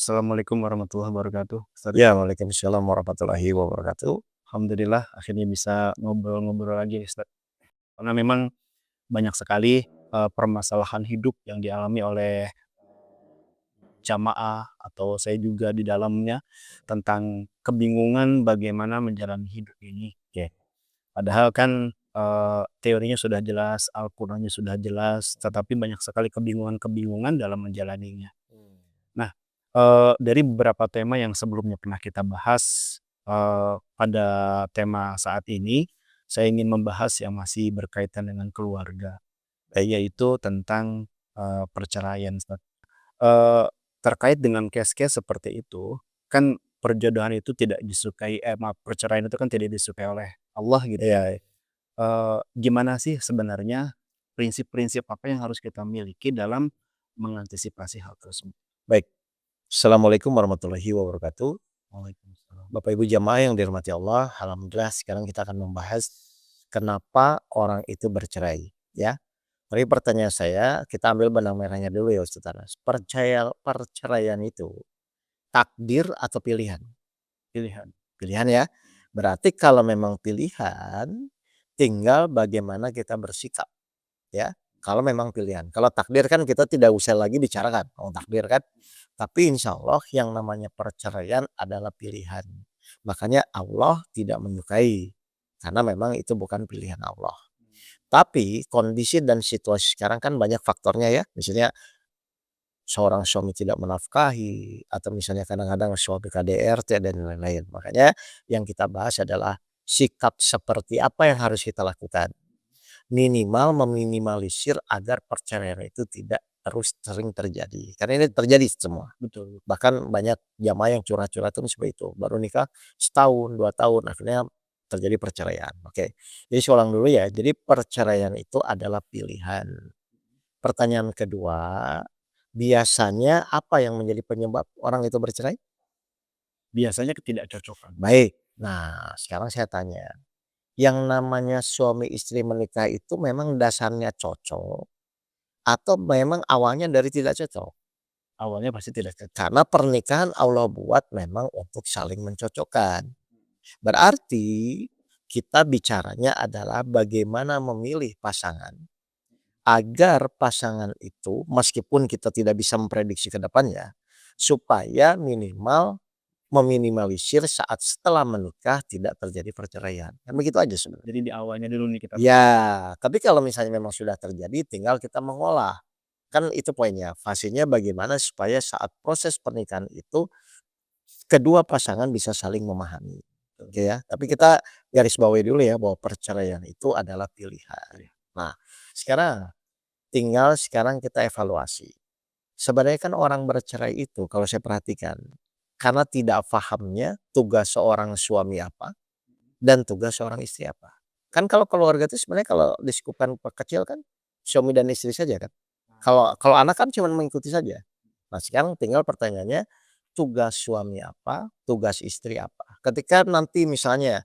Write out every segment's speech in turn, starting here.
Assalamualaikum warahmatullahi wabarakatuh. Ustaz. Ya, waalaikumsalam warahmatullahi wabarakatuh. Alhamdulillah akhirnya bisa ngobrol-ngobrol lagi nih, Ustaz. Karena memang banyak sekali, permasalahan hidup yang dialami oleh jamaah atau saya juga di dalamnya tentang kebingungan bagaimana menjalani hidup ini. Oke, Padahal kan, teorinya sudah jelas, Al-Qur'annya sudah jelas, tetapi banyak sekali kebingungan-kebingungan dalam menjalaninya. Nah, dari beberapa tema yang sebelumnya pernah kita bahas, pada tema saat ini, saya ingin membahas yang masih berkaitan dengan keluarga, baik. yaitu tentang, perceraian, Ustaz. Eee, Terkait dengan case-case seperti itu, kan perjodohan itu tidak disukai maaf, perceraian itu kan tidak disukai oleh Allah gitu ya. Iya, Gimana sih sebenarnya prinsip-prinsip apa yang harus kita miliki dalam mengantisipasi hal tersebut? baik. Assalamualaikum warahmatullahi wabarakatuh. Waalaikumsalam. Bapak Ibu jamaah yang dirahmati Allah, alhamdulillah sekarang kita akan membahas kenapa orang itu bercerai, ya. Tapi pertanyaan saya, kita ambil benang merahnya dulu ya Ustaz Anas. Perceraian itu takdir atau pilihan? Pilihan. Pilihan ya. Berarti kalau memang pilihan, tinggal bagaimana kita bersikap. Ya, kalau memang pilihan. Kalau takdir kan kita tidak usah lagi bicarakan, oh takdir kan. Tapi insya Allah yang namanya perceraian adalah pilihan. Makanya Allah tidak menyukai karena memang itu bukan pilihan Allah. Tapi kondisi dan situasi sekarang kan banyak faktornya ya. Misalnya seorang suami tidak menafkahi atau misalnya kadang-kadang suami KDRT dan lain-lain. Makanya yang kita bahas adalah sikap seperti apa yang harus kita lakukan. Minimal meminimalisir agar perceraian itu tidak terus sering terjadi. Karena ini terjadi semua. Betul. Bahkan banyak jamaah yang curhat-curhat itu seperti itu. Baru nikah setahun, 2 tahun, akhirnya terjadi perceraian. Oke. Jadi saya ulang dulu ya. Jadi perceraian itu adalah pilihan. Pertanyaan kedua, biasanya apa yang menjadi penyebab orang itu bercerai? Biasanya ketidakcocokan. Baik. Nah, sekarang saya tanya, yang namanya suami istri menikah itu memang dasarnya cocok atau memang awalnya dari tidak cocok? Awalnya pasti tidak cocok. Karena pernikahan Allah buat memang untuk saling mencocokkan. Berarti kita bicaranya adalah bagaimana memilih pasangan agar pasangan itu meskipun kita tidak bisa memprediksi ke depannya, supaya minimal meminimalisir saat setelah menikah tidak terjadi perceraian. Kan begitu aja sebenarnya. Jadi di awalnya dulu nih kita. Ya, tapi kalau misalnya memang sudah terjadi tinggal kita mengolah. Kan itu poinnya, fasenya bagaimana supaya saat proses pernikahan itu kedua pasangan bisa saling memahami. Oke ya, tapi kita garis bawahi dulu ya bahwa perceraian itu adalah pilihan. Nah, sekarang kita evaluasi. Sebenarnya kan orang bercerai itu kalau saya perhatikan karena tidak pahamnya tugas seorang suami apa dan tugas seorang istri apa. Kan kalau keluarga itu sebenarnya kalau diskupkan kecil kan suami dan istri saja kan. Kalau kalau anak kan cuma mengikuti saja. Nah, sekarang tinggal pertanyaannya tugas suami apa, tugas istri apa. Ketika nanti misalnya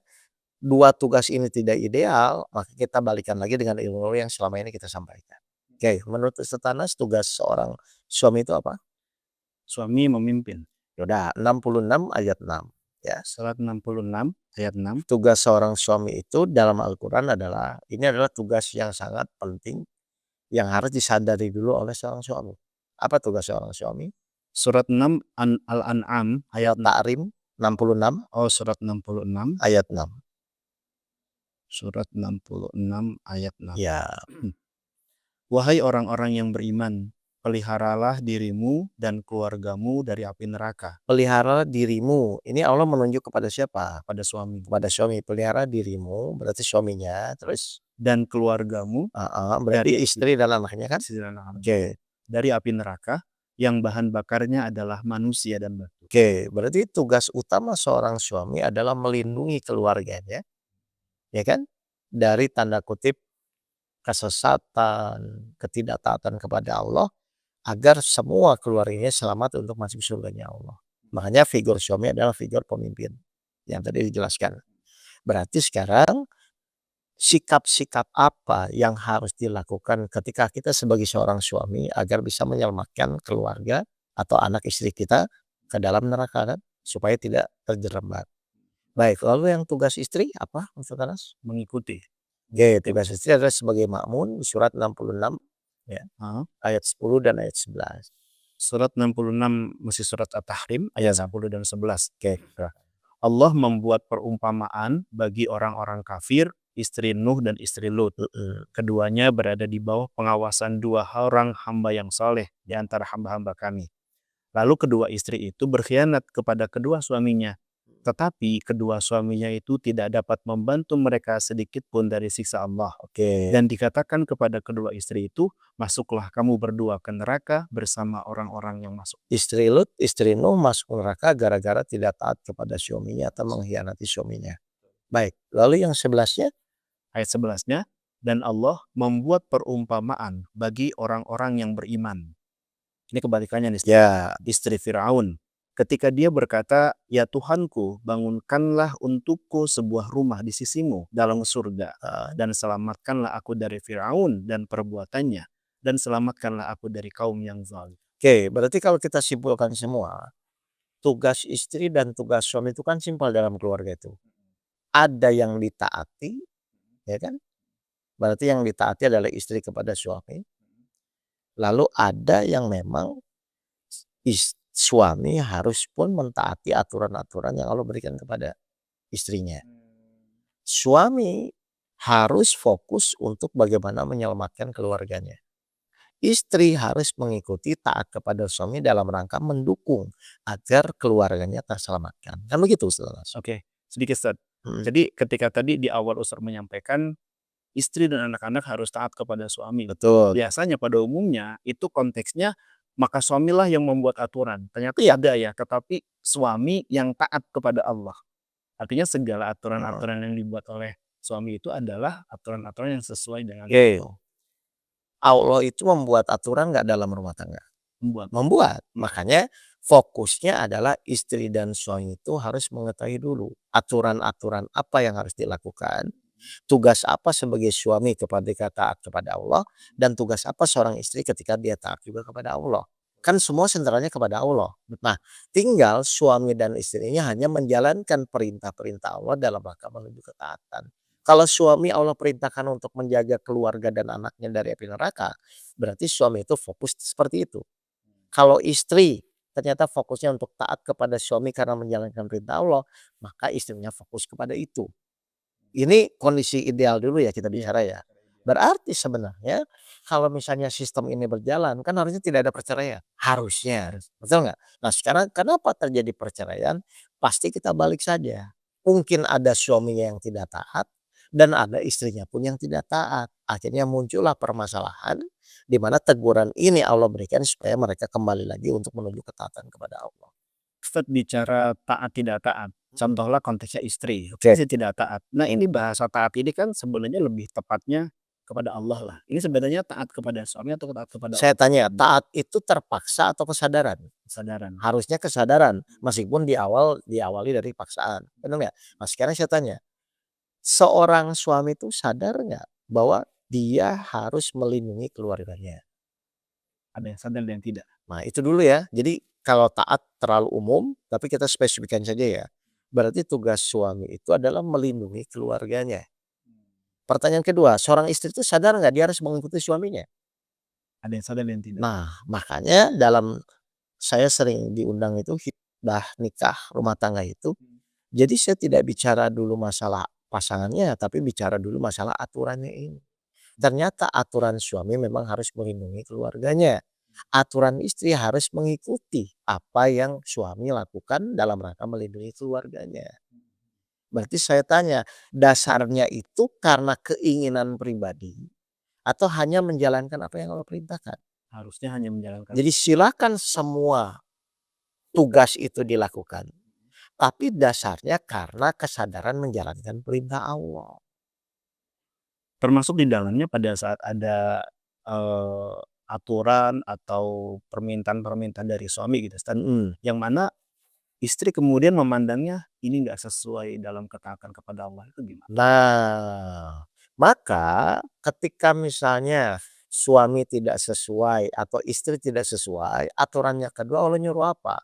dua tugas ini tidak ideal, maka kita balikan lagi dengan ilmu yang selama ini kita sampaikan. Oke, menurut Ustaz Anas tugas seorang suami itu apa? Suami memimpin. Ya udah 66 ayat 6 ya. Surat 66 ayat 6. Tugas seorang suami itu dalam Al-Qur'an adalah ini adalah tugas yang sangat penting yang harus disadari dulu oleh seorang suami. Apa tugas seorang suami? Surat 6 Al-An'am ayat 6. At-Tahrim 66 Oh, surat 66. ayat 6. Surat 66 ayat 6. Ya, Wahai orang-orang yang beriman, peliharalah dirimu dan keluargamu dari api neraka. pelihara dirimu. Ini Allah menunjuk kepada siapa? Pada suami. Kepada suami. Pelihara dirimu berarti suaminya, terus Dan keluargamu berarti dari istri dan anaknya kan? istri dan anak. Oke. Dari api neraka yang bahan bakarnya adalah manusia dan batu. Oke, berarti tugas utama seorang suami adalah melindungi keluarganya, ya kan? Dari tanda kutip kesesatan, ketidaktaatan kepada Allah agar semua keluarganya selamat untuk masuk surganya Allah. Makanya figur suami adalah figur pemimpin yang tadi dijelaskan. Berarti sekarang sikap-sikap apa yang harus dilakukan ketika kita sebagai seorang suami agar bisa menyelamatkan keluarga atau anak istri kita ke dalam neraka kan, supaya tidak terjerembab. Baik, lalu yang tugas istri apa Ustaz Anas? Mengikuti. Oke, tugas istri adalah sebagai makmun surat 66 ya, Heeh. ayat 10 dan ayat 11. Surat 66 masih surat At-Tahrim Iya, ayat 10 dan 11. oke. Allah membuat perumpamaan bagi orang-orang kafir, istri Nuh dan istri Lut. Keduanya berada di bawah pengawasan dua orang hamba yang soleh di antara hamba-hamba kami. Lalu kedua istri itu berkhianat kepada kedua suaminya. Tetapi kedua suaminya itu tidak dapat membantu mereka sedikit pun dari siksa Allah. Oke. Dan dikatakan kepada kedua istri itu, masuklah kamu berdua ke neraka bersama orang-orang yang masuk. Istri Lut, istri Nuh masuk neraka gara-gara tidak taat kepada suaminya atau mengkhianati suaminya. Baik, lalu yang 11-nya? Ayat 11-nya, dan Allah membuat perumpamaan bagi orang-orang yang beriman. Ini kebalikannya nih. Ya, Istri Firaun. Ketika dia berkata, ya Tuhanku, bangunkanlah untukku sebuah rumah di sisimu dalam surga. Dan selamatkanlah aku dari Firaun dan perbuatannya. Dan selamatkanlah aku dari kaum yang zalim. oke, berarti kalau kita simpulkan semua, tugas istri dan tugas suami itu kan simpel dalam keluarga itu. Ada yang ditaati, ya kan? Berarti yang ditaati adalah istri kepada suami. Lalu ada yang memang suami harus pun mentaati aturan-aturan yang Allah berikan kepada istrinya. Suami harus fokus untuk bagaimana menyelamatkan keluarganya. Istri harus mengikuti taat kepada suami dalam rangka mendukung agar keluarganya terselamatkan. Kan begitu Ustaz? Oke, sedikit Ustaz. Jadi ketika tadi di awal Ustaz menyampaikan istri dan anak-anak harus taat kepada suami. Betul. Biasanya pada umumnya itu konteksnya maka suamilah yang membuat aturan. Ternyata Iya. ada ya, tetapi suami yang taat kepada Allah. Artinya segala aturan-aturan yang dibuat oleh suami itu adalah aturan-aturan yang sesuai dengan Oke. Allah itu membuat aturan nggak dalam rumah tangga? Membuat. Makanya fokusnya adalah istri dan suami itu harus mengetahui dulu aturan-aturan apa yang harus dilakukan. Tugas apa sebagai suami ketika taat kepada Allah dan tugas apa seorang istri ketika dia taat juga kepada Allah. Kan semua sentralnya kepada Allah. Nah, tinggal suami dan istrinya hanya menjalankan perintah-perintah Allah dalam rangka menuju ketaatan. Kalau suami Allah perintahkan untuk menjaga keluarga dan anaknya dari api neraka, berarti suami itu fokus seperti itu. Kalau istri ternyata fokusnya untuk taat kepada suami karena menjalankan perintah Allah, maka istrinya fokus kepada itu. Ini kondisi ideal dulu ya kita bicara ya. Berarti sebenarnya kalau misalnya sistem ini berjalan kan harusnya tidak ada perceraian. Harusnya, betul nggak? Nah sekarang kenapa terjadi perceraian? Pasti kita balik saja. Mungkin ada suaminya yang tidak taat dan ada istrinya pun yang tidak taat. Akhirnya muncullah permasalahan di mana teguran ini Allah berikan supaya mereka kembali lagi untuk menuju ketaatan kepada Allah. Ustaz bicara taat tidak taat. Contohlah konteksnya istri, Oke. istri tidak taat. Nah ini bahasa taat ini kan sebenarnya lebih tepatnya kepada Allah lah. Ini sebenarnya taat kepada suami atau taat kepada Saya Allah? tanya, taat itu terpaksa atau kesadaran? Kesadaran. Harusnya kesadaran, meskipun diawali dari paksaan, benar nggak? Nah sekarang saya tanya, seorang suami itu sadar nggak bahwa dia harus melindungi keluarganya? Ada yang sadar dan yang tidak. Nah itu dulu ya, jadi kalau taat terlalu umum, tapi kita spesifikkan saja ya. Berarti tugas suami itu adalah melindungi keluarganya. Pertanyaan kedua, seorang istri itu sadar nggak dia harus mengikuti suaminya? Ada yang sadar dan yang tidak. Nah makanya saya sering diundang itu khitbah nikah rumah tangga itu. Jadi saya tidak bicara dulu masalah pasangannya, tapi bicara dulu masalah aturannya ini. Ternyata aturan suami memang harus melindungi keluarganya. Aturan istri harus mengikuti apa yang suami lakukan dalam rangka melindungi keluarganya. Berarti saya tanya, dasarnya itu karena keinginan pribadi atau hanya menjalankan apa yang Allah perintahkan? Harusnya hanya menjalankan. Jadi silakan semua tugas itu dilakukan. Tapi dasarnya karena kesadaran menjalankan perintah Allah. Termasuk di dalamnya pada saat ada aturan atau permintaan-permintaan dari suami gitu Ustaz, yang mana istri kemudian memandangnya ini nggak sesuai dalam ketaatan kepada Allah, itu gimana? Nah, maka ketika misalnya suami tidak sesuai atau istri tidak sesuai, aturannya kedua Allah nyuruh apa?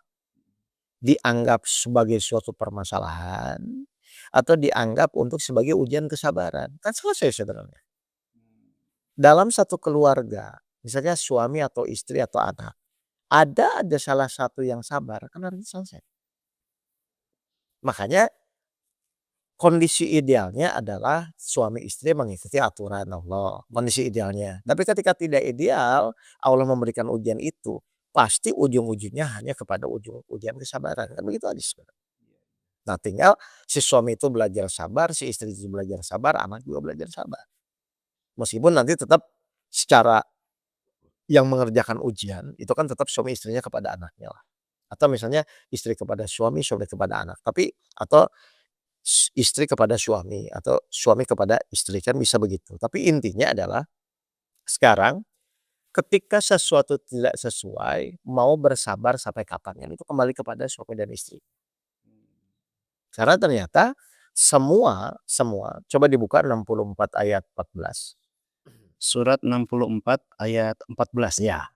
dianggap sebagai suatu permasalahan atau dianggap untuk sebagai ujian kesabaran. Kan selesai sebenarnya. Dalam satu keluarga, misalnya suami atau istri atau anak, ada aja salah satu yang sabar, kan harus selesai. Makanya kondisi idealnya adalah suami istri mengikuti aturan Allah, kondisi idealnya. Tapi ketika tidak ideal, Allah memberikan ujian itu, pasti ujung-ujungnya hanya kepada ujian kesabaran. Kan begitu aja sebenarnya. Nah tinggal si suami itu belajar sabar, si istri itu belajar sabar, anak juga belajar sabar. Meskipun nanti tetap secara yang mengerjakan ujian, itu kan tetap suami istrinya kepada anaknya lah. Atau misalnya istri kepada suami, suami kepada anak. Tapi atau istri kepada suami atau suami kepada istri, kan bisa begitu. Tapi intinya adalah sekarang ketika sesuatu tidak sesuai, mau bersabar sampai kapan, itu kembali kepada suami dan istri. Karena ternyata semua coba dibuka 64 ayat 14. Surat 64 ayat 14 ya.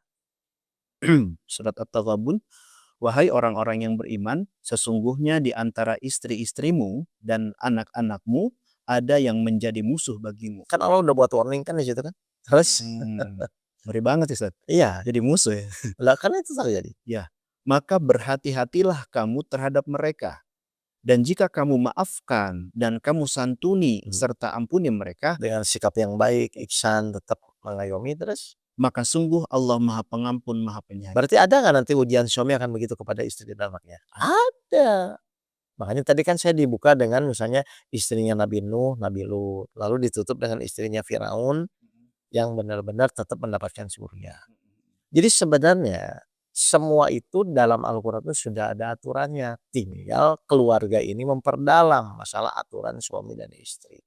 Surat At-Taghabun, wahai orang-orang yang beriman, sesungguhnya di antara istri-istrimu dan anak-anakmu ada yang menjadi musuh bagimu. Kan Allah udah buat warning kan di situ kan. Terus ngeri banget Ustaz. iya, Jadi musuh ya. lah karena itu terjadi. Ya, maka berhati-hatilah kamu terhadap mereka. Dan jika kamu maafkan dan kamu santuni serta ampuni mereka dengan sikap yang baik, ihsan, tetap mengayomi terus, maka sungguh Allah Maha Pengampun, Maha Penyayang. berarti ada nggak nanti ujian suami akan begitu kepada istri dan anaknya? Ada. Makanya tadi kan saya dibuka dengan misalnya istrinya Nabi Nuh, Nabi Lut, lalu ditutup dengan istrinya Firaun yang benar-benar tetap mendapatkan surga. Jadi sebenarnya semua itu dalam Al-Quran itu sudah ada aturannya. Tinggal keluarga ini memperdalam masalah aturan suami dan istri.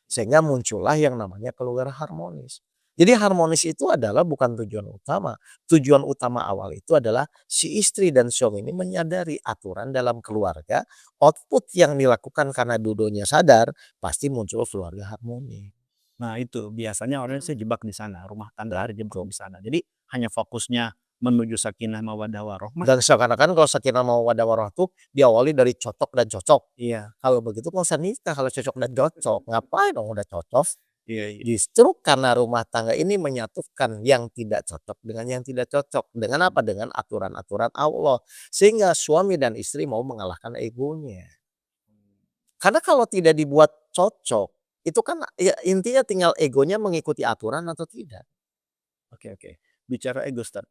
Sehingga muncullah yang namanya keluarga harmonis. Jadi harmonis itu adalah bukan tujuan utama. Tujuan utama awal itu adalah si istri dan suami ini menyadari aturan dalam keluarga. Output yang dilakukan karena dua-duanya sadar, pasti muncul keluarga harmonis. Nah itu biasanya orang saya jebak di sana, rumah tangga jebak di sana. Jadi hanya fokusnya menuju sakinah mawaddah warohmah. Dan seakan-akan kalau sakinah mawaddah warohmah itu diawali dari cocok dan cocok. Iya. Kalau begitu nggak usah nikah kalau cocok dan cocok. Ngapain dong udah cocok? Iya. Justru karena rumah tangga ini menyatukan yang tidak cocok dengan yang tidak cocok. Dengan apa? Dengan aturan-aturan Allah. Sehingga suami dan istri mau mengalahkan egonya. Karena kalau tidak dibuat cocok, itu kan ya intinya tinggal egonya mengikuti aturan atau tidak. Oke. Bicara ego, Ustaz.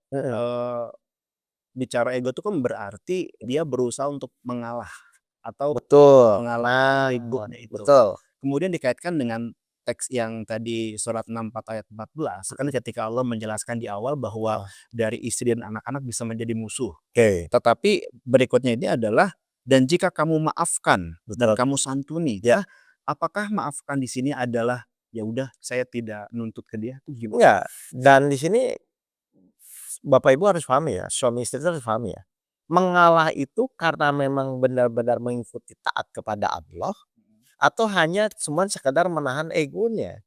Bicara ego itu kan berarti dia berusaha untuk mengalah atau Betul. mengalah egonya itu. Betul. Kemudian dikaitkan dengan teks yang tadi surat 64 ayat 14 kan ketika Allah menjelaskan di awal bahwa dari istri dan anak-anak bisa menjadi musuh. Tetapi berikutnya ini adalah dan jika kamu maafkan dan kamu santuni, ya apakah maafkan di sini adalah ya udah saya tidak nuntut ke dia? Enggak. Dan di sini Bapak Ibu harus paham ya, suami istri itu harus paham ya. Mengalah itu karena memang benar-benar mengikuti taat kepada Allah atau hanya cuma sekadar menahan egonya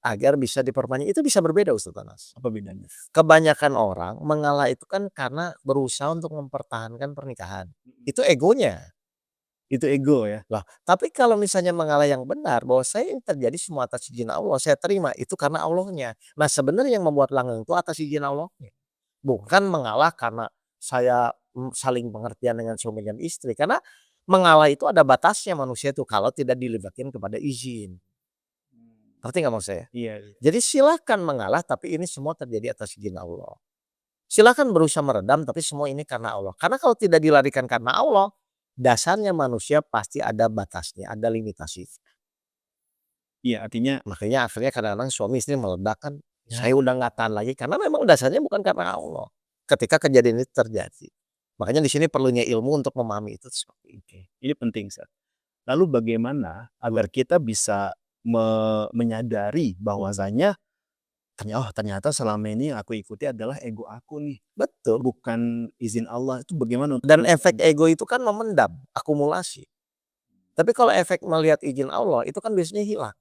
agar bisa diperbanyak, itu bisa berbeda Ustaz Anas. Apa bedanya? Kebanyakan orang mengalah itu kan karena berusaha untuk mempertahankan pernikahan. Itu egonya. Itu ego ya. Lah, tapi kalau misalnya mengalah yang benar bahwa saya ini terjadi semua atas izin Allah, saya terima itu karena Allahnya. Nah, sebenarnya yang membuat langgeng itu atas izin Allahnya. Bukan mengalah karena saya saling pengertian dengan suami dan istri. Karena mengalah itu ada batasnya manusia itu kalau tidak dilibatkan kepada izin. Ngerti nggak maksud saya? Iya. Jadi silahkan mengalah tapi ini semua terjadi atas izin Allah. Silahkan berusaha meredam tapi semua ini karena Allah. Karena kalau tidak dilarikan karena Allah, dasarnya manusia pasti ada batasnya, ada limitasi. Iya, artinya makanya akhirnya kadang-kadang suami istri meledak kan. Saya udah nggak tahan lagi karena memang dasarnya bukan karena Allah. Ketika kejadian itu terjadi. Makanya di sini perlunya ilmu untuk memahami itu seperti itu. Ini penting, Ustaz. Lalu bagaimana agar kita bisa menyadari bahwasanya ternyata selama ini yang aku ikuti adalah ego aku nih. Betul. Bukan izin Allah. Itu bagaimana? Dan efek ego itu kan memendam, akumulasi. Tapi kalau efek melihat izin Allah itu kan biasanya hilang.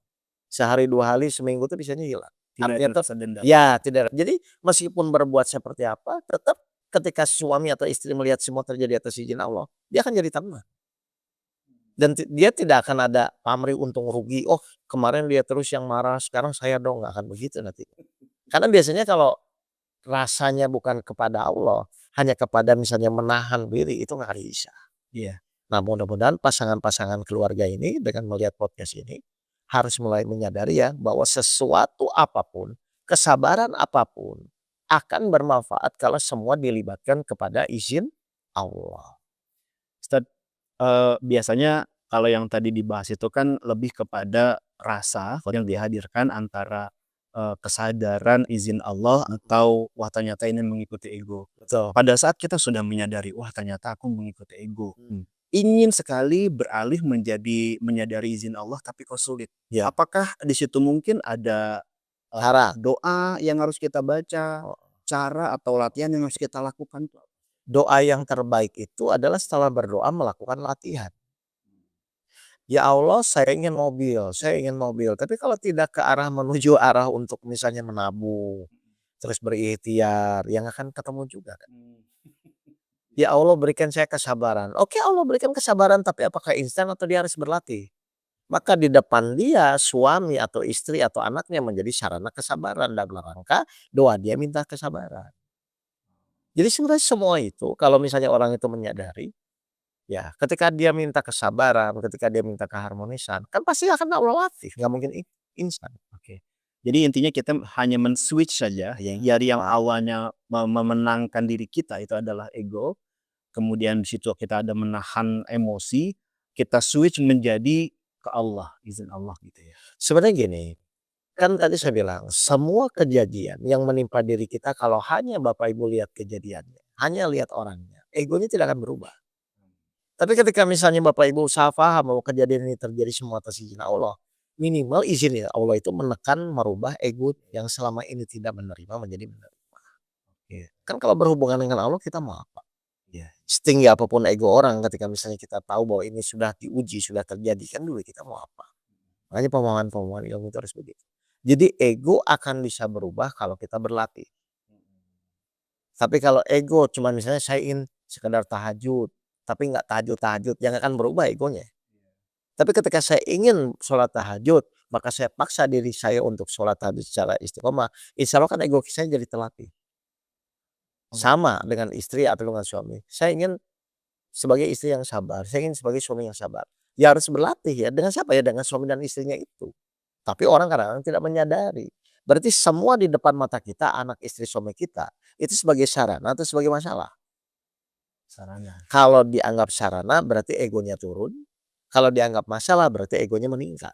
Sehari, 2 hari, seminggu itu biasanya hilang. Tidak Artinya ada rasa dendam. ya tidak. Jadi meskipun berbuat seperti apa tetap ketika suami atau istri melihat semua terjadi atas izin Allah, dia akan jadi tenang. Dan dia tidak akan ada pamrih untung rugi, "Oh kemarin dia terus yang marah, sekarang saya dong." Nggak akan begitu nanti. Karena biasanya kalau rasanya bukan kepada Allah, hanya kepada misalnya menahan diri, itu nggak bisa. Iya. Nah mudah-mudahan pasangan-pasangan keluarga ini dengan melihat podcast ini, harus mulai menyadari ya bahwa sesuatu apapun, kesabaran apapun, akan bermanfaat kalau semua dilibatkan kepada izin Allah. Ustadz, biasanya kalau yang tadi dibahas itu kan lebih kepada rasa yang dihadirkan antara, kesadaran izin Allah atau, wah ternyata ini mengikuti ego. Betul. Pada saat kita sudah menyadari, wah ternyata aku mengikuti ego, Hmm. ingin sekali beralih menjadi menyadari izin Allah tapi kok sulit. Ya. Apakah di situ mungkin ada, Cara. doa yang harus kita baca, Oh. cara atau latihan yang harus kita lakukan? Doa yang terbaik itu adalah setelah berdoa melakukan latihan. Ya Allah, saya ingin mobil, saya ingin mobil. Tapi kalau tidak ke arah menuju arah untuk misalnya menabung, terus berikhtiar, yang akan ketemu juga kan. Ya Allah berikan saya kesabaran. Oke Allah berikan kesabaran, tapi apakah instan atau dia harus berlatih? Maka di depan dia suami atau istri atau anaknya menjadi sarana kesabaran dalam rangka doa dia minta kesabaran. Jadi sebenarnya semua itu kalau misalnya orang itu menyadari, ya ketika dia minta kesabaran, ketika dia minta keharmonisan, kan pasti akan Allah latih, nggak mungkin instan. Oke. Jadi intinya kita hanya men-switch saja yang dari yang awalnya memenangkan diri kita itu adalah ego, kemudian di situ kita ada menahan emosi, kita switch menjadi ke Allah, izin Allah gitu ya. Sebenarnya gini, kan tadi saya bilang semua kejadian yang menimpa diri kita kalau hanya Bapak Ibu lihat kejadiannya, hanya lihat orangnya, egonya tidak akan berubah. Tapi ketika misalnya Bapak Ibu usaha paham bahwa kejadian ini terjadi semua atas izin Allah, minimal izin ya Allah itu menekan merubah ego yang selama ini tidak menerima menjadi menerima. Iya. Kan kalau berhubungan dengan Allah kita mau apa? Iya. Setinggi apapun ego orang ketika misalnya kita tahu bahwa ini sudah diuji, sudah terjadi, kan dulu kita mau apa? Makanya pemahaman-pemahaman ilmu itu harus begitu. Jadi ego akan bisa berubah kalau kita berlatih. Tapi kalau ego cuma misalnya saya ingin sekedar tahajud, tapi nggak tahajud-tahajud, yang akan berubah egonya. Tapi ketika saya ingin sholat tahajud, maka saya paksa diri saya untuk sholat tahajud secara istiqomah, insya Allah kan ego saya jadi terlatih. Sama dengan istri atau dengan suami. Saya ingin sebagai istri yang sabar, saya ingin sebagai suami yang sabar. Ya harus berlatih ya, dengan siapa ya? Dengan suami dan istrinya itu. Tapi orang kadang-kadang tidak menyadari. Berarti semua di depan mata kita, anak, istri, suami kita, itu sebagai sarana atau sebagai masalah? Sarana. Kalau dianggap sarana berarti egonya turun. Kalau dianggap masalah berarti egonya meningkat.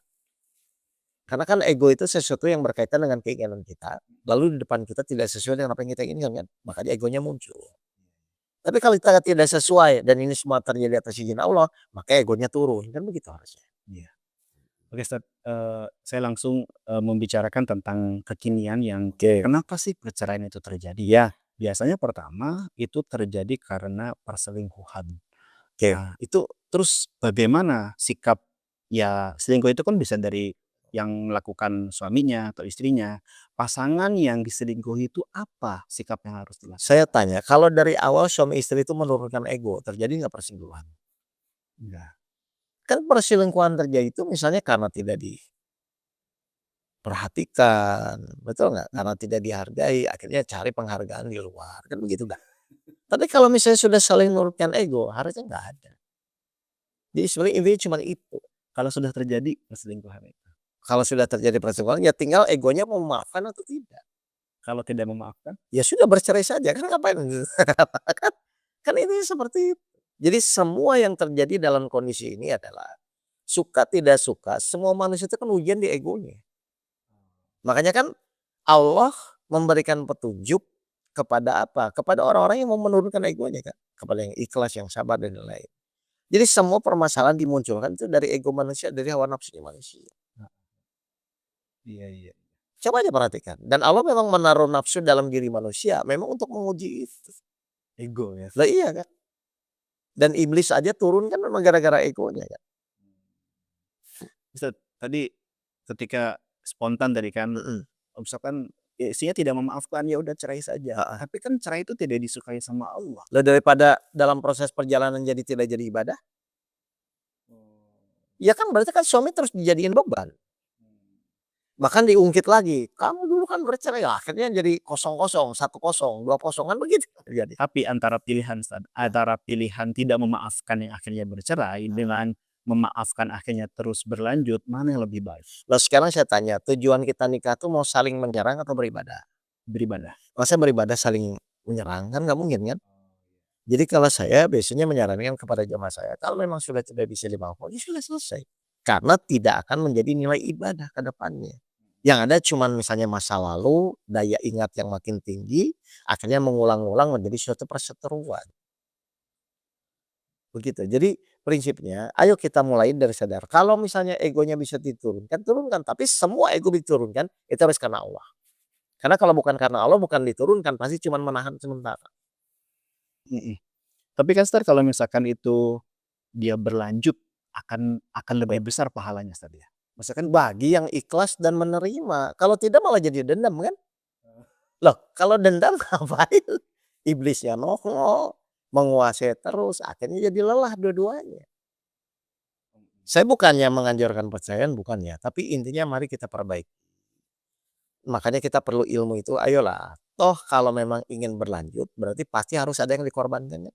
Karena kan ego itu sesuatu yang berkaitan dengan keinginan kita. Lalu di depan kita tidak sesuai dengan apa yang kita inginkan kan. Makanya egonya muncul. Tapi kalau kita tidak sesuai dan ini semua terjadi atas izin Allah, maka egonya turun. Kan begitu harusnya. Iya. Oke Ustadz, saya langsung, membicarakan tentang kekinian yang Oke. kenapa sih perceraian itu terjadi? Ya, biasanya pertama itu terjadi karena perselingkuhan. Oke. Nah, itu terus bagaimana sikap ya selingkuh itu kan bisa dari yang melakukan suaminya atau istrinya. Pasangan yang diselingkuhi itu apa sikap yang harus dilakukan? Saya tanya, kalau dari awal suami istri itu menurunkan ego, terjadi nggak perselingkuhan? Enggak. Kan perselingkuhan terjadi itu misalnya karena tidak diperhatikan, betul nggak? Karena tidak dihargai, akhirnya cari penghargaan di luar, kan begitu kan? Tapi kalau misalnya sudah saling menurunkan ego, harusnya nggak ada. Jadi sebenarnya intinya cuma itu. Kalau sudah terjadi perselingkuhan itu. Kalau sudah terjadi perselingkuhan, ya tinggal egonya mau memaafkan atau tidak. Kalau tidak memaafkan? Ya sudah bercerai saja, kan ngapain? kan, kan ini seperti itu. Jadi semua yang terjadi dalam kondisi ini adalah suka tidak suka, semua manusia itu kan ujian di egonya. Makanya kan Allah memberikan petunjuk kepada apa? Kepada orang-orang yang mau menurunkan egonya kan. Kepada yang ikhlas, yang sabar dan lain-lain. Jadi semua permasalahan dimunculkan itu dari ego manusia, dari hawa nafsunya manusia. Iya iya. Coba aja perhatikan. Dan Allah memang menaruh nafsu dalam diri manusia memang untuk menguji itu. Ego ya. Lah iya kan. Dan iblis aja turun kan memang gara-gara egonya kan. Ustadz, tadi ketika spontan tadi kan, Mhm. misalkan istrinya tidak memaafkan, ya udah cerai saja. Tapi kan cerai itu tidak disukai sama Allah. Lah daripada dalam proses perjalanan jadi tidak jadi ibadah, ya kan berarti kan suami terus dijadiin beban. Bahkan diungkit lagi, "Kamu dulu kan bercerai," akhirnya jadi 0-0, 1-0, 2-0 kan begitu terjadi. Tapi antara pilihan antara pilihan tidak memaafkan yang akhirnya bercerai dengan memaafkan akhirnya terus berlanjut, mana yang lebih baik? Lah sekarang saya tanya, tujuan kita nikah tuh mau saling menyerang atau beribadah? Beribadah. Masa beribadah saling menyerang? Kan nggak mungkin kan? Jadi kalau saya biasanya menyarankan kepada jamaah saya, kalau memang sudah tidak bisa dimaafkan, ya sudah selesai. Karena tidak akan menjadi nilai ibadah ke depannya. Yang ada cuman misalnya masa lalu, daya ingat yang makin tinggi, akhirnya mengulang-ulang menjadi suatu perseteruan. Begitu. Jadi prinsipnya, ayo kita mulai dari sadar. Kalau misalnya egonya bisa diturunkan, turunkan. Tapi semua ego diturunkan, itu harus karena Allah. Karena kalau bukan karena Allah, bukan diturunkan, pasti cuma menahan sementara. Tapi kan Ustaz, kalau misalkan itu dia berlanjut akan lebih besar pahalanya Ustaz ya? Misalkan bagi yang ikhlas dan menerima. Kalau tidak malah jadi dendam kan? Loh, kalau dendam ngapain? Iblisnya nongol, menguasai terus, akhirnya jadi lelah dua-duanya. Saya bukannya menganjurkan perceraian, bukan ya. Tapi intinya mari kita perbaiki. Makanya kita perlu ilmu itu, ayolah. Toh kalau memang ingin berlanjut, berarti pasti harus ada yang dikorbankan.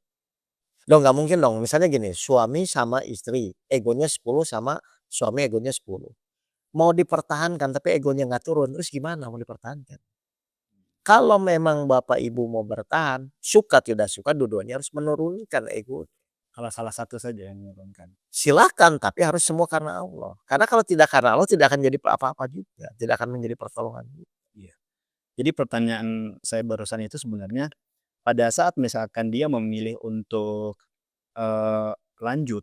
Loh nggak mungkin dong, misalnya gini, suami sama istri, egonya 10 sama suami egonya 10. Mau dipertahankan tapi egonya nggak turun, terus gimana mau dipertahankan? Kalau memang bapak ibu mau bertahan, suka tidak suka dua-duanya harus menurunkan ego. Kalau salah satu saja yang menurunkan. Silakan, tapi harus semua karena Allah. Karena kalau tidak karena Allah tidak akan jadi apa-apa juga, tidak akan menjadi pertolongan. Iya. Jadi pertanyaan saya barusan itu sebenarnya pada saat misalkan dia memilih untuk lanjut,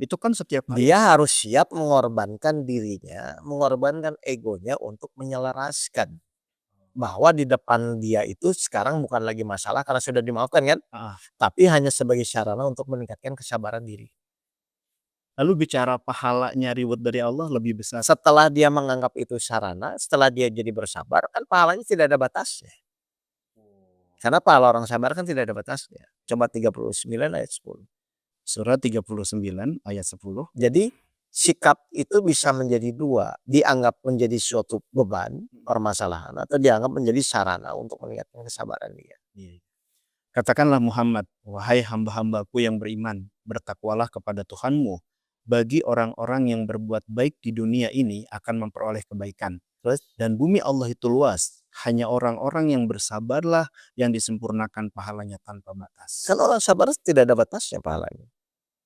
itu kan setiap hari Dia harus siap mengorbankan dirinya, mengorbankan egonya untuk menyelaraskan. Bahwa di depan dia itu sekarang bukan lagi masalah karena sudah dimaafkan kan, tapi hanya sebagai sarana untuk meningkatkan kesabaran diri. lalu bicara pahalanya reward dari Allah lebih besar. Setelah dia menganggap itu sarana, setelah dia jadi bersabar, kan pahalanya tidak ada batasnya. Karena pahala orang sabar kan tidak ada batasnya. Coba 39 ayat 10. Surah 39 ayat 10. Jadi sikap itu bisa menjadi dua, dianggap menjadi suatu beban, permasalahan, atau dianggap menjadi sarana untuk meningkatkan kesabaran dia. Katakanlah Muhammad, wahai hamba-hambaku yang beriman, bertakwalah kepada Tuhanmu. Bagi orang-orang yang berbuat baik di dunia ini akan memperoleh kebaikan. Dan bumi Allah itu luas. Hanya orang-orang yang bersabarlah yang disempurnakan pahalanya tanpa batas. Kan orang sabar tidak ada batasnya pahalanya.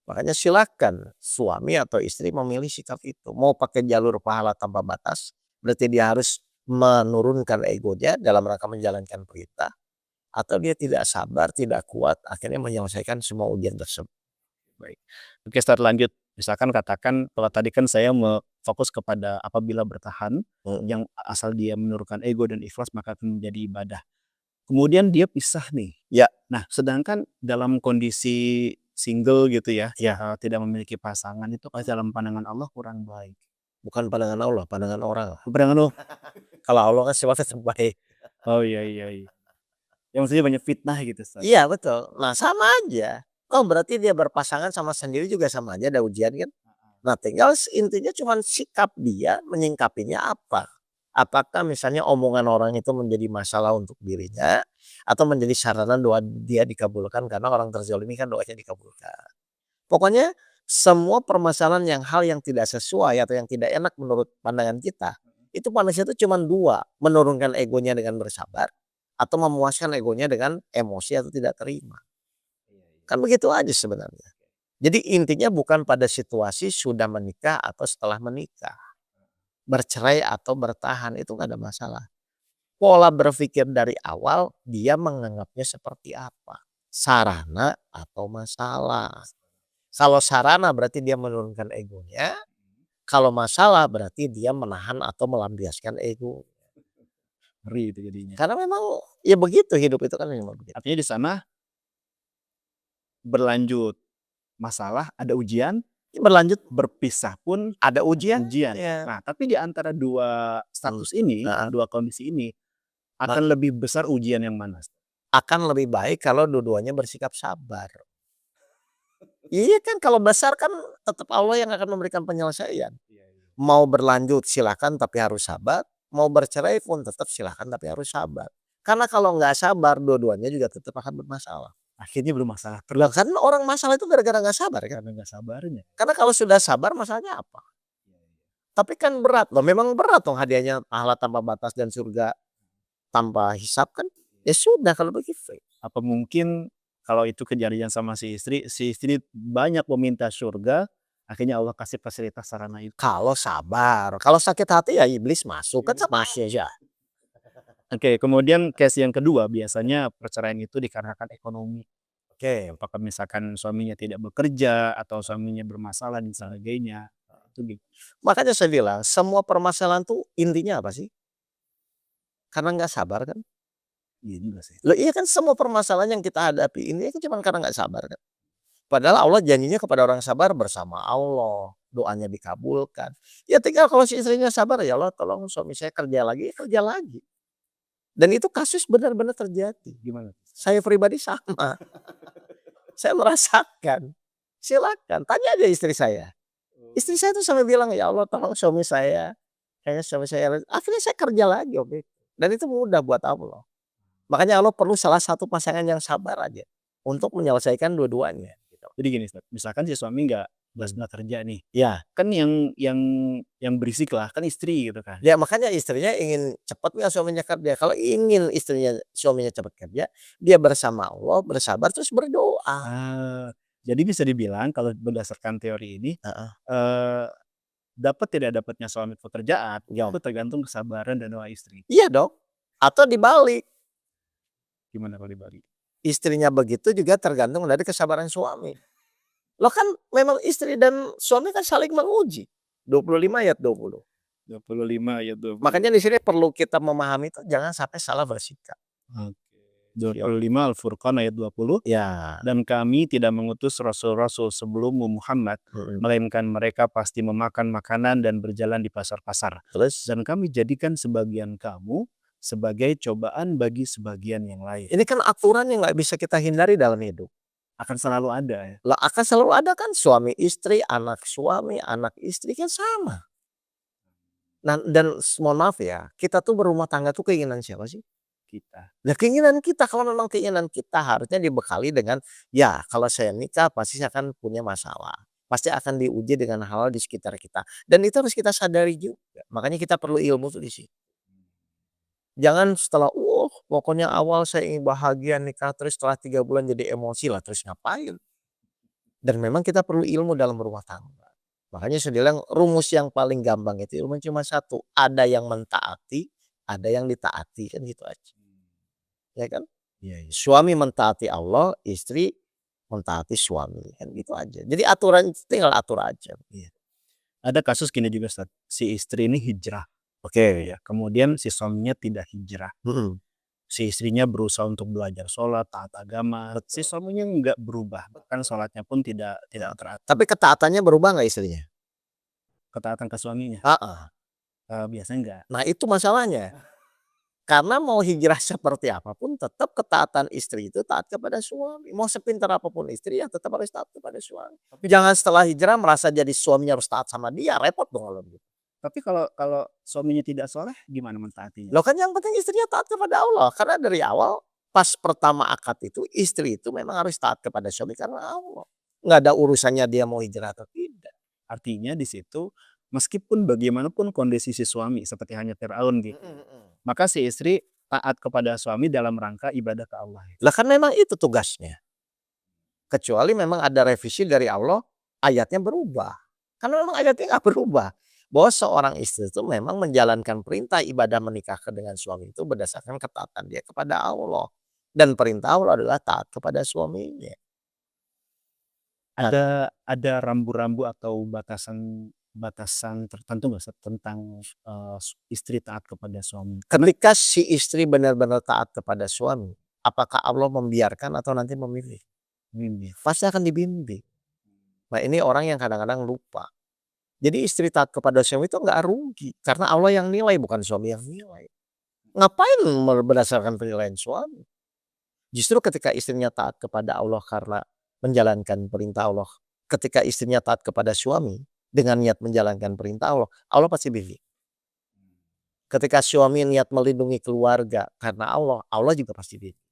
Makanya silakan suami atau istri memilih sikap itu. Mau pakai jalur pahala tanpa batas, berarti dia harus menurunkan egonya dalam rangka menjalankan perintah. Atau dia tidak sabar, tidak kuat, akhirnya menyelesaikan semua ujian tersebut. Baik. Oke, start lanjut. Misalkan katakan, kalau tadi kan saya fokus kepada apabila bertahan, yang asal dia menurunkan ego dan ikhlas maka akan menjadi ibadah. Kemudian dia pisah nih. Ya. Nah, sedangkan dalam kondisi single gitu ya, tidak memiliki pasangan itu pasti dalam pandangan Allah kurang baik. Bukan pandangan Allah, pandangan orang. Pandangan Allah. Kalau Allah kan sifatnya terbaik. Oh iya. Yang maksudnya banyak fitnah gitu. Iya betul. Nah sama aja. Oh berarti dia berpasangan sama sendiri juga sama aja ada ujian kan. Nah tinggal intinya cuma sikap dia menyingkapinya apa. Apakah misalnya omongan orang itu menjadi masalah untuk dirinya atau menjadi sarana doa dia dikabulkan karena orang terzalimi kan doanya dikabulkan. Pokoknya semua permasalahan yang hal yang tidak sesuai atau yang tidak enak menurut pandangan kita itu manusia itu cuma dua, menurunkan egonya dengan bersabar atau memuaskan egonya dengan emosi atau tidak terima. Kan begitu aja sebenarnya. Jadi intinya bukan pada situasi sudah menikah atau setelah menikah. Bercerai atau bertahan itu nggak ada masalah. Pola berpikir dari awal dia menganggapnya seperti apa. Sarana atau masalah. Kalau sarana berarti dia menurunkan egonya. Kalau masalah berarti dia menahan atau melampiaskan ego. Ngeri itu jadinya. Karena memang ya begitu hidup itu kan memang begitu. Artinya di sana berlanjut masalah, ada ujian, Berlanjut berpisah pun ada ujian. Nah, tapi di antara dua status ini, dua kondisi ini, Akan lebih besar ujian yang mana? Akan lebih baik kalau dua-duanya bersikap sabar. Iya kan, kalau besar kan tetap Allah yang akan memberikan penyelesaian. Mau berlanjut silakan tapi harus sabar, mau bercerai pun tetap silakan tapi harus sabar. Karena kalau nggak sabar dua-duanya juga tetap akan bermasalah. Akhirnya bermasalah Lah terus kan orang masalah itu gara-gara nggak sabar kan. karena nggak sabarnya. Karena kalau sudah sabar masalahnya apa? Tapi kan berat loh, memang berat dong hadiahnya pahala tanpa batas dan surga tanpa hisap kan. Ya sudah kalau begitu. Apa mungkin kalau itu kejadian sama si istri banyak meminta surga, akhirnya Allah kasih fasilitas sarana itu. Kalau sabar, kalau sakit hati ya iblis masuk kan sama aja. Oke, kemudian case yang kedua biasanya perceraian itu dikarenakan ekonomi. Oke, Apakah misalkan suaminya tidak bekerja atau suaminya bermasalah dan sebagainya. Itu makanya saya bilang semua permasalahan tuh intinya apa sih? Karena nggak sabar kan? iya juga sih. Loh iya kan semua permasalahan yang kita hadapi ini kan cuma karena nggak sabar kan? Padahal Allah janjinya kepada orang sabar bersama Allah, doanya dikabulkan. Ya tinggal kalau si istrinya sabar, ya Allah tolong suami saya kerja lagi, ya kerja lagi. Dan itu kasus benar-benar terjadi. Gimana? Saya pribadi sama. Saya merasakan. Silakan tanya aja istri saya. Istri saya tuh sampai bilang, "Ya Allah tolong suami saya, kayaknya suami saya," akhirnya saya kerja lagi waktu itu. Dan itu mudah buat Allah. Makanya Allah perlu salah satu pasangan yang sabar aja untuk menyelesaikan dua-duanya gitu. Jadi gini Ustaz, misalkan si suami nggak Hmm. nggak kerja nih, Ya, kan yang berisik lah kan istri gitu kan. ya makanya istrinya ingin cepat nggak suaminya kerja. Kalau ingin suaminya cepat kerja, dia bersama Allah, bersabar terus berdoa. Ah, jadi bisa dibilang kalau berdasarkan teori ini, Heeh, eee, dapat tidak dapatnya suami pekerjaan iya. itu tergantung kesabaran dan doa istri. Iya dong. Atau dibalik, Gimana kalau dibalik? istrinya begitu juga tergantung dari kesabaran suami. Loh kan memang istri dan suami kan saling menguji. 25 ayat 20. 25 ayat 20. Makanya di sini perlu kita memahami itu jangan sampai salah bersikap. Oke. Yo. 25 Al-Furqan ayat 20, Ya, dan kami tidak mengutus rasul-rasul sebelummu Muhammad, melainkan mereka pasti memakan makanan dan berjalan di pasar-pasar. terus Dan kami jadikan sebagian kamu sebagai cobaan bagi sebagian yang lain. ini kan aturan yang nggak bisa kita hindari dalam hidup. Akan selalu ada ya. Lah akan selalu ada kan suami suami, anak istri kan sama. Nah, dan mohon maaf ya, kita tuh berumah tangga tuh keinginan siapa sih? Kita. Nah keinginan kita, kalau memang keinginan kita harusnya dibekali dengan, ya kalau saya nikah pasti saya akan punya masalah. Pasti akan diuji dengan hal-hal di sekitar kita. Dan itu harus kita sadari juga. Makanya kita perlu ilmu tuh di sini. Jangan setelah, pokoknya awal saya ingin bahagia nikah terus setelah 3 bulan jadi emosi lah terus ngapain? Dan memang kita perlu ilmu dalam berumah tangga. Makanya saya bilang rumus yang paling gampang itu ilmu cuma satu. Ada yang mentaati, ada yang ditaati kan gitu aja. Ya kan? Iya, iya. Suami mentaati Allah, istri mentaati suami, kan gitu aja. Jadi aturan tinggal atur aja. Iya. Ada kasus gini juga Ustaz, si istri ini hijrah, Oke. ya, kemudian si suaminya tidak hijrah. Mhm. Si istrinya berusaha untuk belajar sholat, taat agama, si Betul. suaminya nggak berubah, bahkan sholatnya pun tidak teratur. Tapi ketaatannya berubah nggak istrinya? Ketaatan ke suaminya, Heeh. biasanya enggak. Nah itu masalahnya. Karena mau hijrah seperti apapun tetap ketaatan istri itu taat kepada suami. Mau sepintar apapun istri ya tetap harus taat kepada suami. Jangan setelah hijrah merasa jadi suaminya harus taat sama dia, repot dong kalau gitu. Tapi kalau kalau suaminya tidak soleh, gimana mentaatinya? Loh kan yang penting istrinya taat kepada Allah. Karena dari awal pas pertama akad itu istri itu memang harus taat kepada suami karena Allah. Nggak ada urusannya dia mau hijrah atau tidak. Artinya di situ, meskipun bagaimanapun kondisi si suami seperti hanya Firaun gitu, maka si istri taat kepada suami dalam rangka ibadah ke Allah. Lah kan memang itu tugasnya. Kecuali memang ada revisi dari Allah, ayatnya berubah. Karena memang ayatnya nggak berubah. Bahwa seorang istri itu memang menjalankan perintah ibadah menikah dengan suami itu berdasarkan ketaatan dia kepada Allah. Dan perintah Allah adalah taat kepada suaminya. Nah, Ada rambu-rambu atau batasan tertentu nggak Ustaz, tentang, istri taat kepada suami? ketika si istri benar-benar taat kepada suami, apakah Allah membiarkan atau nanti memilih? Ini. Pasti akan dibimbing. Nah ini orang yang kadang-kadang lupa. Jadi istri taat kepada suami itu nggak rugi. Karena Allah yang nilai bukan suami yang nilai. Ngapain berdasarkan penilaian suami? Justru ketika istrinya taat kepada Allah karena menjalankan perintah Allah, ketika istrinya taat kepada suami dengan niat menjalankan perintah Allah, Allah pasti bimbing. Ketika suami niat melindungi keluarga karena Allah, Allah juga pasti bimbing.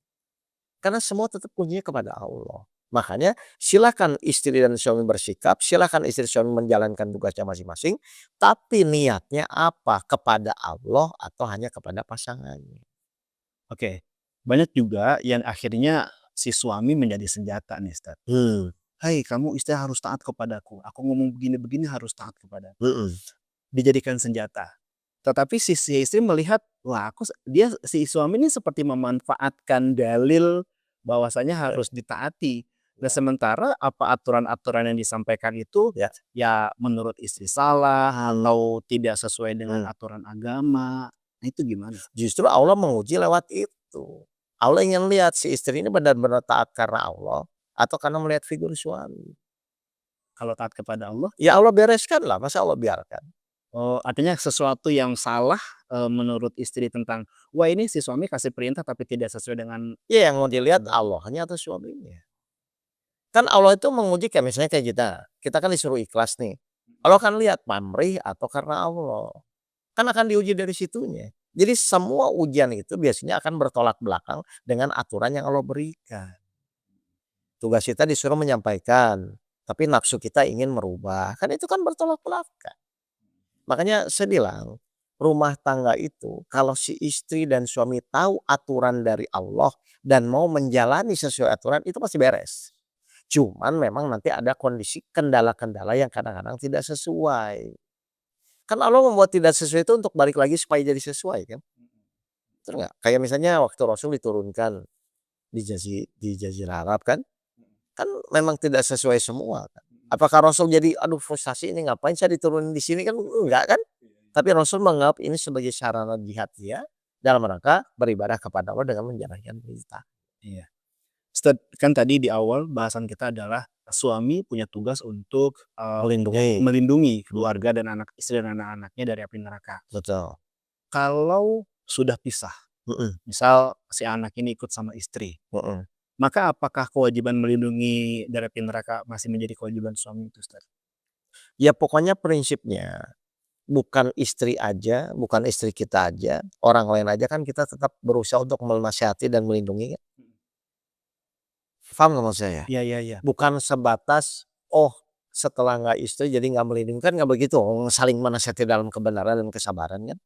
Karena semua tetap kuncinya kepada Allah. Makanya silakan istri dan suami bersikap, silakan istri suami menjalankan tugasnya masing-masing, tapi niatnya apa? Kepada Allah atau hanya kepada pasangannya. Oke, banyak juga yang akhirnya si suami menjadi senjata nih, Ustaz. "Hai kamu istri harus taat kepadaku, aku ngomong begini-begini harus taat kepadaku." Dijadikan senjata. Tetapi si istri melihat, wah si suami ini seperti memanfaatkan dalil bahwasanya harus ditaati. Nah sementara apa aturan-aturan yang disampaikan itu Ya. ya menurut istri salah atau tidak sesuai dengan aturan agama. Nah itu gimana? Justru Allah menguji lewat itu. Allah ingin lihat si istri ini benar-benar taat karena Allah atau karena melihat figur suami. Kalau taat kepada Allah, Ya Allah bereskan lah, masa Allah biarkan? artinya sesuatu yang salah, menurut istri tentang, wah ini si suami kasih perintah tapi tidak sesuai dengan Ya yang mau dilihat Allahnya atau suaminya. Kan Allah itu menguji kayak misalnya kayak kita kan disuruh ikhlas nih. Allah kan lihat pamrih atau karena Allah. Kan akan diuji dari situnya. Jadi semua ujian itu biasanya akan bertolak belakang dengan aturan yang Allah berikan. Tugas kita disuruh menyampaikan, tapi nafsu kita ingin merubah. Kan itu kan bertolak belakang. Makanya saya bilang, rumah tangga itu kalau si istri dan suami tahu aturan dari Allah dan mau menjalani sesuai aturan itu pasti beres. Cuman memang nanti ada kondisi kendala-kendala yang kadang-kadang tidak sesuai. Kan Allah membuat tidak sesuai itu untuk balik lagi supaya jadi sesuai kan. Betul nggak? Kayak misalnya waktu Rasul diturunkan di Jazirah Arab kan. Kan memang tidak sesuai semua kan. Apakah Rasul jadi aduh frustasi ini ngapain saya diturunin di sini kan enggak kan? Tapi Rasul menganggap ini sebagai sarana jihad dia dalam rangka beribadah kepada Allah dengan menjalankan perintah. Iya. Ustaz, kan tadi di awal bahasan kita adalah suami punya tugas untuk, melindungi keluarga dan istri dan anak-anaknya dari api neraka. Betul. Kalau sudah pisah, misal si anak ini ikut sama istri, maka apakah kewajiban melindungi dari api neraka masih menjadi kewajiban suami itu, Ustaz? Ya pokoknya prinsipnya bukan istri aja, bukan istri kita aja, orang lain aja kan kita tetap berusaha untuk menasihati dan melindungi kan. Paham nggak maksud saya? Iya iya iya. Bukan sebatas, oh setelah nggak istri jadi nggak melindungi, kan nggak begitu, saling menasihati dalam kebenaran dan kesabaran kan.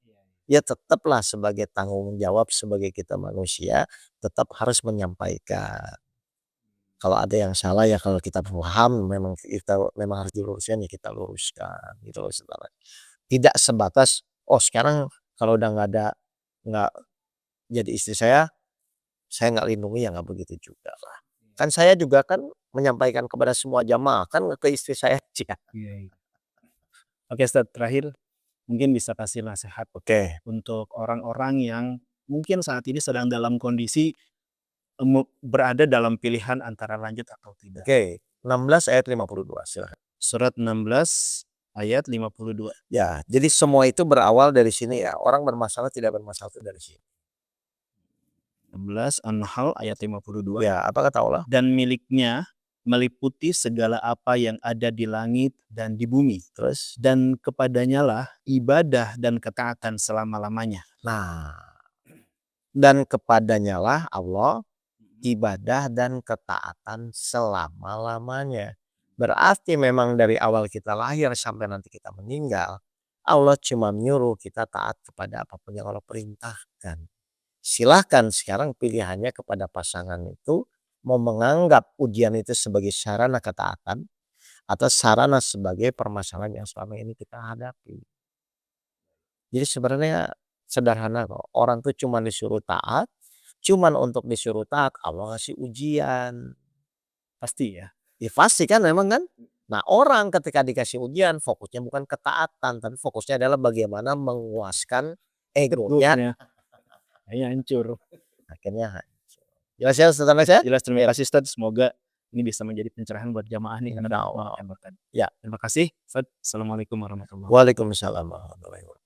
Ya tetaplah sebagai tanggung jawab sebagai kita manusia, tetap harus menyampaikan. Kalau ada yang salah ya kalau kita paham memang harus diluruskan ya kita luruskan gitu loh saudara. Tidak sebatas, oh sekarang kalau udah nggak jadi istri saya nggak lindungi ya nggak begitu juga lah. Kan saya juga kan menyampaikan kepada semua jamaah kan ke istri saya aja. Iya. Oke Ustaz, terakhir mungkin bisa kasih nasihat untuk orang-orang yang mungkin saat ini sedang dalam kondisi berada dalam pilihan antara lanjut atau tidak. 16 ayat 52 silahkan. Surat 16 ayat 52. Ya, jadi semua itu berawal dari sini ya. Orang bermasalah tidak bermasalah itu dari sini. 16 An-Nahl ayat 52. Ya, apa kata Allah? Dan miliknya meliputi segala apa yang ada di langit dan di bumi. Terus? Dan kepadanya lah ibadah dan ketaatan selama-lamanya. Nah, dan kepadanya lah Allah ibadah dan ketaatan selama-lamanya. Berarti memang dari awal kita lahir sampai nanti kita meninggal, Allah cuma menyuruh kita taat kepada apapun yang Allah perintahkan. Silahkan sekarang pilihannya kepada pasangan itu mau menganggap ujian itu sebagai sarana ketaatan atau sarana sebagai permasalahan yang selama ini kita hadapi. Jadi sebenarnya sederhana kok. Orang tuh cuma disuruh taat, cuman untuk disuruh taat Allah ngasih ujian. Pasti ya. Ya pasti kan memang kan. Nah orang ketika dikasih ujian fokusnya bukan ketaatan, tapi fokusnya adalah bagaimana menguaskan egonya. Kayaknya hancur. Akhirnya hancur. Jelas ya Ustaz Alex ya? Jelas, terima kasih Ustaz. Semoga ini bisa menjadi pencerahan buat jamaah nih. Insya Allah. Ya. Terima kasih Ustaz. Assalamualaikum warahmatullahi wabarakatuh. Waalaikumsalam warahmatullahi wabarakatuh.